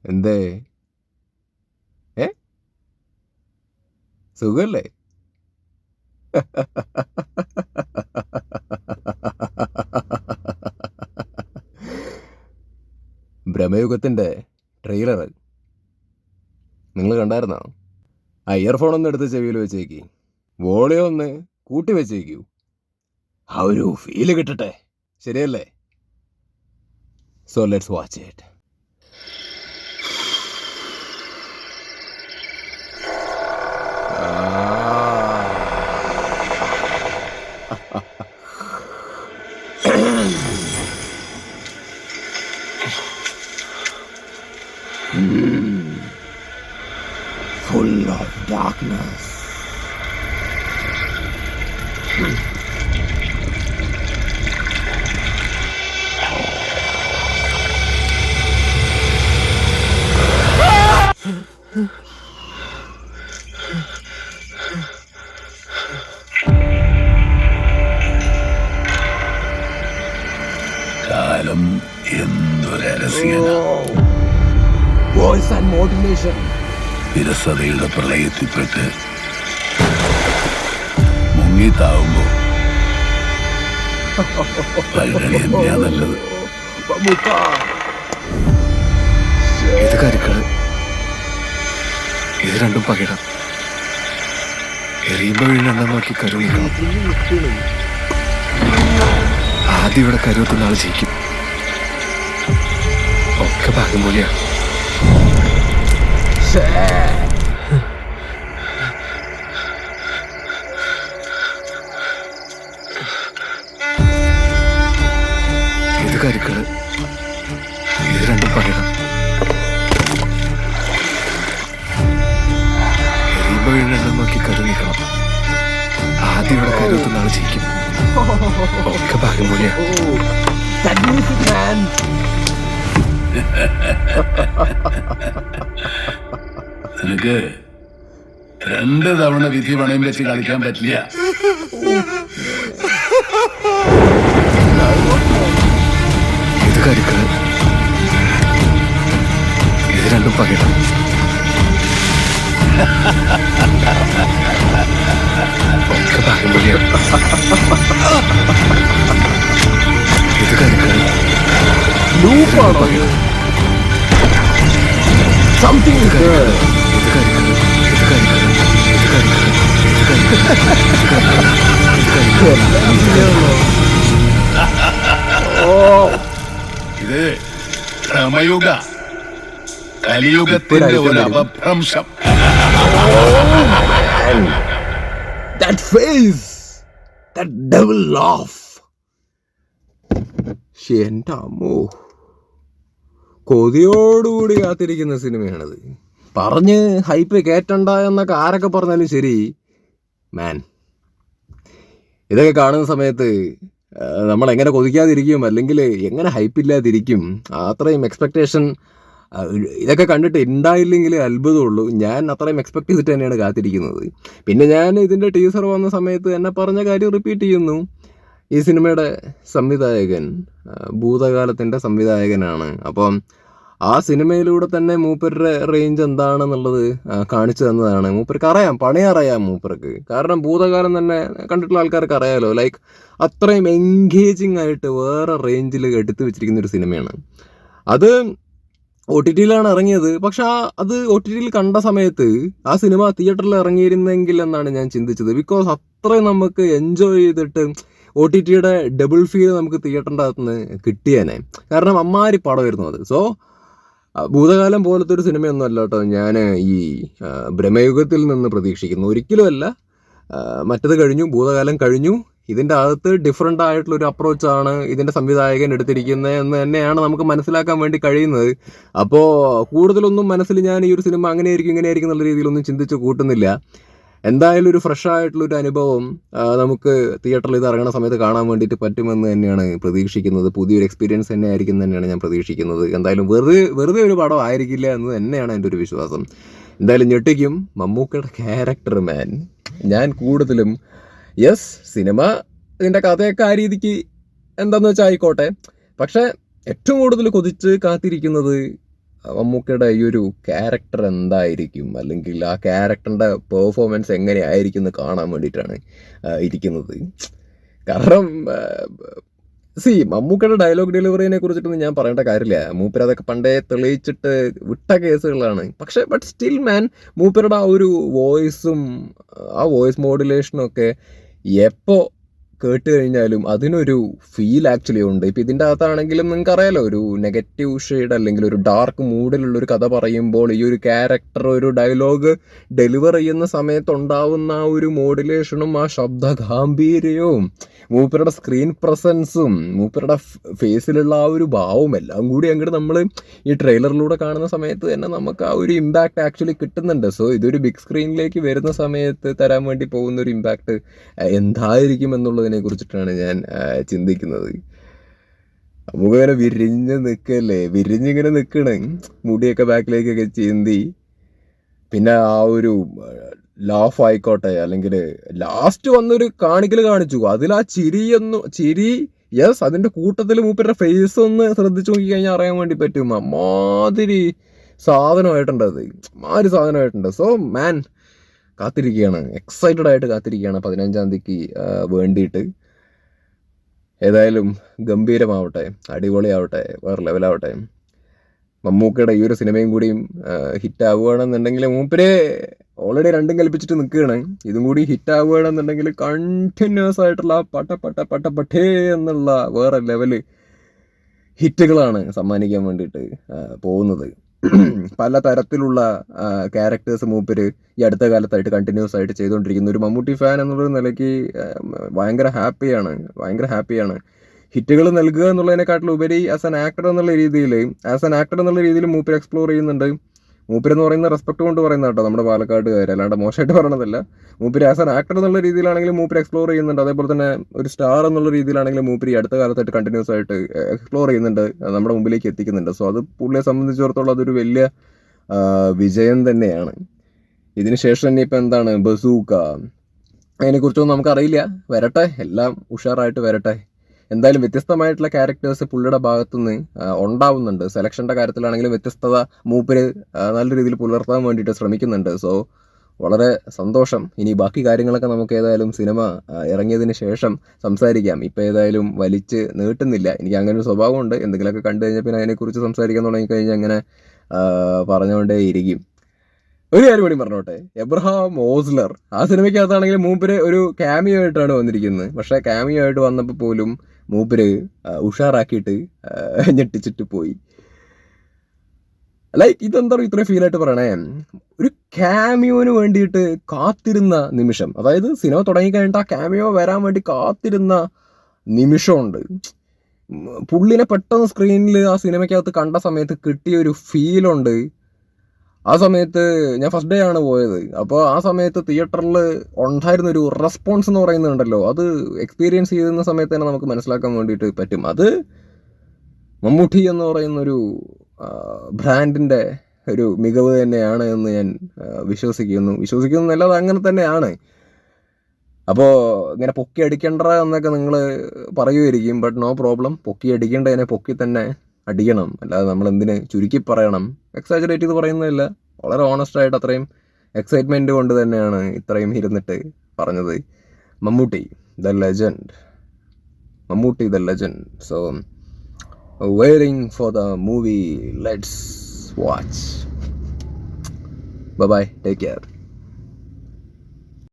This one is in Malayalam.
എന്തേ? ഏ സുഖല്ലേ? ഭ്രമയുഗത്തിന്റെ ട്രെയിലർ നിങ്ങൾ കണ്ടായിരുന്നോ? ആ ഇയർഫോൺ ഒന്ന് എടുത്ത് ചെവിയിൽ വെച്ചേക്ക്, വോളിയം ഒന്ന് കൂട്ടി വെച്ചേക്കൂ, ആ ഒരു ഫീല് കിട്ടട്ടെ. ശരിയല്ലേ? So let's watch it. Full of darkness. കാലം എന്തൊരരസ്യന. Voice and modulation. വിരസതയുടെ പ്രളയത്തിൽപ്പെട്ട് മുങ്ങിത്താവുമ്പോ പൈതണി തന്നെയാ നല്ലത്. ഇത് കരുക്കള്, ഇത് രണ്ടും പകിടാം. എറിയുമ്പോ വീണെണ്ണം നോക്കി കരു നിൽക്കണം. ആദ്യം ഇവിടെ കരുവത്തുന്ന ആൾ ജയിക്കും. ഒക്കെ ഭാഗ്യം പോലെയാ. ഇത് കരുക്കള്, ഇത് രണ്ടും പകിടാം. എറിയുമ്പോ വീണെണ്ണം നോക്കി കരു നിൽക്കണം. ആദ്യം ഇവിടെ കരുവത്തുന്ന ആൾ ജയിക്കും. ഒക്കെ ഭാഗ്യം പോലെയാ. നിനക്ക് 2 തവണ വിധി പണയം വെച്ച് കളിക്കാൻ പറ്റില്ല. ഇത് കരുക്കള്, ഇത് രണ്ടും പകിടാം. ഒക്കെ ഭാഗ്യം പോലെയാ. ഇത് കരുക്കള്, ലൂപ്പാണോ? സംതിങ് ഇത് കരുക്കള്, ഇത് കരുക്കള്, ഇത് കരുക്കള്, ഇത് കരുക്കള്, ഇത് ഭ്രമയുഗ, കലിയുഗത്തിന്റെ ഒരു അപഭ്രംശം. That face, that devil laugh. എന്റെ അമ്മോ, കൊതിയോടുകൂടി കാത്തിരിക്കുന്ന സിനിമയാണിത്. പറഞ്ഞ് ഹൈപ്പ് കയറ്റണ്ട എന്നൊക്കെ ആരൊക്കെ പറഞ്ഞാലും ശരി, മാൻ, ഇതൊക്കെ കാണുന്ന സമയത്ത് നമ്മൾ എങ്ങനെ കൊതിക്കാതിരിക്കും, അല്ലെങ്കിൽ എങ്ങനെ ഹൈപ്പില്ലാതിരിക്കും? അത്രയും എക്സ്പെക്റ്റേഷൻ ഇതൊക്കെ കണ്ടിട്ട് ഉണ്ടായില്ലെങ്കിൽ അത്ഭുതമുള്ളൂ. ഞാൻ അത്രയും എക്സ്പെക്ട് ചെയ്തിട്ട് തന്നെയാണ് കാത്തിരിക്കുന്നത്. പിന്നെ ഞാൻ ഇതിൻ്റെ ടീസർ വന്ന സമയത്ത് എന്നെ പറഞ്ഞ കാര്യം റിപ്പീറ്റ് ചെയ്യുന്നു. ഈ സിനിമയുടെ സംവിധായകൻ ഭൂതകാലത്തിൻ്റെ സംവിധായകനാണ്. അപ്പം ആ സിനിമയിലൂടെ തന്നെ മൂപ്പരുടെ റേഞ്ച് എന്താണെന്നുള്ളത് കാണിച്ചു തന്നതാണ്. മൂപ്പർക്ക് അറിയാം, പണി അറിയാം മൂപ്പർക്ക്. കാരണം ഭൂതകാലം തന്നെ കണ്ടിട്ടുള്ള ആൾക്കാർക്ക് അറിയാമല്ലോ. ലൈക്ക് അത്രയും എൻഗേജിങ് ആയിട്ട് വേറെ റേഞ്ചിൽ എടുത്തു വെച്ചിരിക്കുന്ന ഒരു സിനിമയാണ്. അത് OTT-യിലാണ് ഇറങ്ങിയത്. പക്ഷെ അത് OTT-യിൽ കണ്ട സമയത്ത് ആ സിനിമ തിയേറ്ററിൽ ഇറങ്ങിയിരുന്നെങ്കിൽ എന്നാണ് ഞാൻ ചിന്തിച്ചത്. ബിക്കോസ് അത്രയും നമുക്ക് എൻജോയ് ചെയ്തിട്ട് OTT-യുടെ ഡബിൾ ഫീൽ നമുക്ക് തിയേറ്ററിൻ്റെ അകത്ത് നിന്ന് കിട്ടിയേനെ. കാരണം അമ്മാരി പടമായിരുന്നു അത്. സോ ഭൂതകാലം പോലത്തെ ഒരു സിനിമയൊന്നും അല്ല കേട്ടോ ഞാൻ ഈ ഭ്രമയുഗത്തിൽ നിന്ന് പ്രതീക്ഷിക്കുന്നു. ഒരിക്കലുമല്ല. മറ്റത് കഴിഞ്ഞു, ഭൂതകാലം കഴിഞ്ഞു. ഇതിൻ്റെ അകത്ത് ഡിഫറെൻ്റ് ആയിട്ടുള്ളൊരു അപ്രോച്ചാണ് ഇതിൻ്റെ സംവിധായകൻ എടുത്തിരിക്കുന്നത് എന്ന് തന്നെയാണ് നമുക്ക് മനസ്സിലാക്കാൻ വേണ്ടി കഴിയുന്നത്. അപ്പോൾ കൂടുതലൊന്നും മനസ്സിൽ ഞാൻ ഈ ഒരു സിനിമ അങ്ങനെയായിരിക്കും ഇങ്ങനെയായിരിക്കും എന്നുള്ള രീതിയിലൊന്നും ചിന്തിച്ച് കൂട്ടുന്നില്ല. എന്തായാലും ഒരു ഫ്രഷ് ആയിട്ടുള്ളൊരു അനുഭവം നമുക്ക് തിയേറ്ററിൽ ഇത് ഇറങ്ങുന്ന സമയത്ത് കാണാൻ വേണ്ടിയിട്ട് പറ്റുമെന്ന് തന്നെയാണ് പ്രതീക്ഷിക്കുന്നത്. പുതിയൊരു എക്സ്പീരിയൻസ് തന്നെ ആയിരിക്കും തന്നെയാണ് ഞാൻ പ്രതീക്ഷിക്കുന്നത്. എന്തായാലും വെറുതെ ഒരു പടം ആയിരിക്കില്ല എന്ന് തന്നെയാണ് എൻ്റെ ഒരു വിശ്വാസം. എന്തായാലും ഞെട്ടിക്കും. മമ്മൂക്കയുടെ ക്യാരക്ടർ, മാൻ, ഞാൻ കൂടുതലും സിനിമ ഇതിൻ്റെ കഥയൊക്കെ ആ രീതിക്ക് എന്താണെന്ന് വെച്ചാൽ ആയിക്കോട്ടെ. പക്ഷേ ഏറ്റവും കൂടുതൽ കൊതിച്ച് കാത്തിരിക്കുന്നത് മമ്മൂക്കയുടെ ഈ ഒരു ക്യാരക്ടർ എന്തായിരിക്കും, അല്ലെങ്കിൽ ആ ക്യാരക്ടറിൻ്റെ പെർഫോമൻസ് എങ്ങനെയായിരിക്കും എന്ന് കാണാൻ വേണ്ടിയിട്ടാണ് ഇരിക്കുന്നത്. കാരണം മമ്മൂക്കയുടെ ഡയലോഗ് ഡെലിവറിനെ കുറിച്ചിട്ടൊന്നും ഞാൻ പറയേണ്ട കാര്യമില്ല. മൂപ്പര് അതൊക്കെ പണ്ടേ തെളിയിച്ചിട്ട് വിട്ട കേസുകളാണ്. ബട്ട് സ്റ്റിൽ മാൻ, മൂപ്പരുടെ ആ ഒരു വോയിസും ആ വോയിസ് മോഡുലേഷനും ഒക്കെ എപ്പോൾ കേട്ട് കഴിഞ്ഞാലും അതിനൊരു ഫീൽ ആക്ച്വലി ഉണ്ട്. ഇപ്പം ഇതിൻ്റെ അകത്താണെങ്കിലും നിങ്ങൾക്ക് അറിയാലോ, ഒരു നെഗറ്റീവ് ഷെയ്ഡ് അല്ലെങ്കിൽ ഒരു ഡാർക്ക് മൂഡിലുള്ളൊരു കഥ പറയുമ്പോൾ ഈ ഒരു ക്യാരക്ടർ ഒരു ഡയലോഗ് ഡെലിവർ ചെയ്യുന്ന സമയത്തുണ്ടാവുന്ന ആ ഒരു മോഡുലേഷനും ആ ശബ്ദ ഗാംഭീര്യവും മൂപ്പരുടെ സ്ക്രീൻ പ്രസൻസും മൂപ്പരുടെ ഫേസിലുള്ള ആ ഒരു ഭാവവും എല്ലാം കൂടി അങ്ങോട്ട് നമ്മൾ ഈ ട്രെയിലറിലൂടെ കാണുന്ന സമയത്ത് തന്നെ നമുക്ക് ആ ഒരു ഇമ്പാക്റ്റ് ആക്ച്വലി കിട്ടുന്നുണ്ട്. സോ ഇതൊരു ബിഗ് സ്ക്രീനിലേക്ക് വരുന്ന സമയത്ത് തരാൻ വേണ്ടി പോകുന്ന ഒരു ഇമ്പാക്റ്റ് എന്തായിരിക്കും എന്നുള്ളതിനെ കുറിച്ചിട്ടാണ് ഞാൻ ചിന്തിക്കുന്നത്. നമുക്കിങ്ങനെ വിരിഞ്ഞിങ്ങനെ നിൽക്കണേ, മുടിയൊക്കെ ബാക്കിലേക്കൊക്കെ ചീന്തി, പിന്നെ ആ ഒരു ലാഫ് ആയിക്കോട്ടെ, അല്ലെങ്കിൽ ലാസ്റ്റ് വന്നൊരു കാണിച്ചു, അതിൽ ആ ചിരി യെസ്, അതിൻ്റെ കൂട്ടത്തിൽ മൂപ്പരുടെ ഫേസ് ഒന്ന് ശ്രദ്ധിച്ചു നോക്കിക്കഴിഞ്ഞാൽ അറിയാൻ വേണ്ടി പറ്റും. മാതിരി സാധനമായിട്ടുണ്ട്. സോ മാൻ, കാത്തിരിക്കുകയാണ്, എക്സൈറ്റഡ് ആയിട്ട് കാത്തിരിക്കുകയാണ് 15-ാം തീയതിക്ക് വേണ്ടിയിട്ട്. ഏതായാലും ഗംഭീരമാവട്ടെ, അടിപൊളിയാവട്ടെ, വേറെ ലെവലാവട്ടെ. മമ്മൂക്കയുടെ ഈ ഒരു സിനിമയും കൂടിയും ഹിറ്റ് ആവുകയാണെന്നുണ്ടെങ്കിൽ, മൂപ്പരെ ഓൾറെഡി രണ്ടും കൽപ്പിച്ചിട്ട് നിൽക്കുകയാണ്, ഇതും കൂടി ഹിറ്റ് ആവുകയാണെന്നുണ്ടെങ്കിൽ കണ്ടിന്യൂസ് ആയിട്ടുള്ള പട്ടേ എന്നുള്ള വേറെ ലെവല് ഹിറ്റുകളാണ് സമ്മാനിക്കാൻ വേണ്ടിയിട്ട് പോകുന്നത്. പല തരത്തിലുള്ള ക്യാരക്ടേഴ്സ് മൂപ്പര് ഈ അടുത്ത കാലത്തായിട്ട് കണ്ടിന്യൂസ് ആയിട്ട് ചെയ്തുകൊണ്ടിരിക്കുന്ന ഒരു മമ്മൂട്ടി ഫാൻ എന്നുള്ളൊരു നിലയ്ക്ക് ഭയങ്കര ഹാപ്പിയാണ്. ഹിറ്റുകൾ നൽകുക എന്നുള്ളതിനെക്കാട്ടിലും ഉപരി ആസ് ആൻ ആക്ടർ എന്നുള്ള രീതിയിൽ മൂപ്പര് എക്സ്പ്ലോർ ചെയ്യുന്നുണ്ട്. മൂപ്പരെന്ന് പറയുന്ന റെസ്പെക്ട് കൊണ്ട് പറയുന്ന കേട്ടോ, നമ്മുടെ പാലക്കാട്ടുകാർ, അല്ലാണ്ട് മോശമായിട്ട് പറയണതല്ല. മൂപ്പര് ആസ് ആൻ ആക്ടർ എന്നുള്ള രീതിയിലാണെങ്കിലും മൂപ്പര് എക്സ്പ്ലോർ ചെയ്യുന്നുണ്ട്. അതേപോലെ തന്നെ ഒരു സ്റ്റാർ എന്നുള്ള രീതിയിലാണെങ്കിലും മൂപ്പര് അടുത്ത കാലത്തായിട്ട് കണ്ടിന്യൂസ് ആയിട്ട് എക്സ്പ്ലോർ ചെയ്യുന്നുണ്ട്, നമ്മുടെ മുമ്പിലേക്ക് എത്തിക്കുന്നുണ്ട്. സോ അത് പുള്ളിയെ സംബന്ധിച്ചിടത്തോളം അതൊരു വലിയ വിജയം തന്നെയാണ്. ഇതിന് ശേഷം തന്നെ ഇപ്പം എന്താണ് ബസൂക്ക, അതിനെക്കുറിച്ചൊന്നും നമുക്കറിയില്ല. വരട്ടെ, എല്ലാം ഉഷാറായിട്ട് വരട്ടെ. എന്തായാലും വ്യത്യസ്തമായിട്ടുള്ള ക്യാരക്ടേഴ്സ് പുള്ളിയുടെ ഭാഗത്തുനിന്ന് ഉണ്ടാവുന്നുണ്ട്. സെലക്ഷൻ്റെ കാര്യത്തിലാണെങ്കിലും വ്യത്യസ്തത മൂപ്പര് നല്ല രീതിയിൽ പുലർത്താൻ വേണ്ടിയിട്ട് ശ്രമിക്കുന്നുണ്ട്. സോ വളരെ സന്തോഷം. ഇനി ബാക്കി കാര്യങ്ങളൊക്കെ നമുക്ക് ഏതായാലും സിനിമ ഇറങ്ങിയതിന് ശേഷം സംസാരിക്കാം. ഇപ്പം ഏതായാലും വലിച്ച് നീട്ടുന്നില്ല. എനിക്ക് അങ്ങനെ ഒരു സ്വഭാവമുണ്ട്, എന്തെങ്കിലുമൊക്കെ കണ്ടു കഴിഞ്ഞാൽ പിന്നെ അതിനെക്കുറിച്ച് സംസാരിക്കാൻ തുടങ്ങിക്കഴിഞ്ഞാൽ അങ്ങനെ പറഞ്ഞുകൊണ്ടേ ഇരിക്കും. ഒരു കാര്യം കൂടി പറഞ്ഞോട്ടെ, എബ്രഹാം ഓസ്ലർ ആ സിനിമയ്ക്കകത്താണെങ്കിൽ മൂപ്പര് ഒരു ക്യാമിയോ ആയിട്ടാണ് വന്നിരിക്കുന്നത്. പക്ഷേ ക്യാമിയോ ആയിട്ട് വന്നപ്പോൾ പോലും മൂപ്പര് ഉഷാറാക്കിയിട്ട് ഞെട്ടിച്ചിട്ട് പോയി. ലൈക്ക് ഇതെന്താ ഇത്രയും ഫീലായിട്ട് പറയണേ, ഒരു ക്യാമിയോന് വേണ്ടിയിട്ട് കാത്തിരുന്ന നിമിഷം, അതായത് സിനിമ തുടങ്ങിക്കഴിഞ്ഞിട്ട് ആ ക്യാമിയോ വരാൻ വേണ്ടി കാത്തിരുന്ന നിമിഷമുണ്ട്. പുള്ളിനെ പെട്ടെന്ന് സ്ക്രീനിൽ ആ സിനിമയ്ക്കകത്ത് കണ്ട സമയത്ത് കിട്ടിയൊരു ഫീലുണ്ട്. ആ സമയത്ത് ഞാൻ ഫസ്റ്റ് ഡേ ആണ് പോയത്. അപ്പോൾ ആ സമയത്ത് തിയേറ്ററിൽ ഉണ്ടായിരുന്നൊരു റെസ്പോൺസ് എന്ന് പറയുന്നുണ്ടല്ലോ, അത് എക്സ്പീരിയൻസ് ചെയ്യുന്ന സമയത്ത് തന്നെ നമുക്ക് മനസ്സിലാക്കാൻ വേണ്ടിയിട്ട് പറ്റും. അത് മമ്മൂട്ടി എന്ന് പറയുന്നൊരു ബ്രാൻഡിൻ്റെ ഒരു മികവ് തന്നെയാണ് എന്ന് ഞാൻ വിശ്വസിക്കുന്നു. അല്ലാതെ അങ്ങനെ തന്നെയാണ്. അപ്പോൾ ഇങ്ങനെ പൊക്കി അടിക്കണ്ട എന്നൊക്കെ നിങ്ങൾ പറയുമായിരിക്കും. ബട്ട് നോ പ്രോബ്ലം, പൊക്കി അടിക്കേണ്ടതിനെ പൊക്കി തന്നെ അടിക്കണം. അല്ലാതെ നമ്മൾ എന്തിന് ചുരുക്കി പറയണം, എക്സാജറേറ്റ് ചെയ്ത് പറയുന്നതല്ല. വളരെ ഓണസ്റ്റായിട്ട് അത്രയും എക്സൈറ്റ്മെൻറ്റ് കൊണ്ട് തന്നെയാണ് ഇത്രയും ഇരുന്നിട്ട് പറഞ്ഞത്. Mammootty the legend. So waiting for the movie. Let's watch. Bye, take care.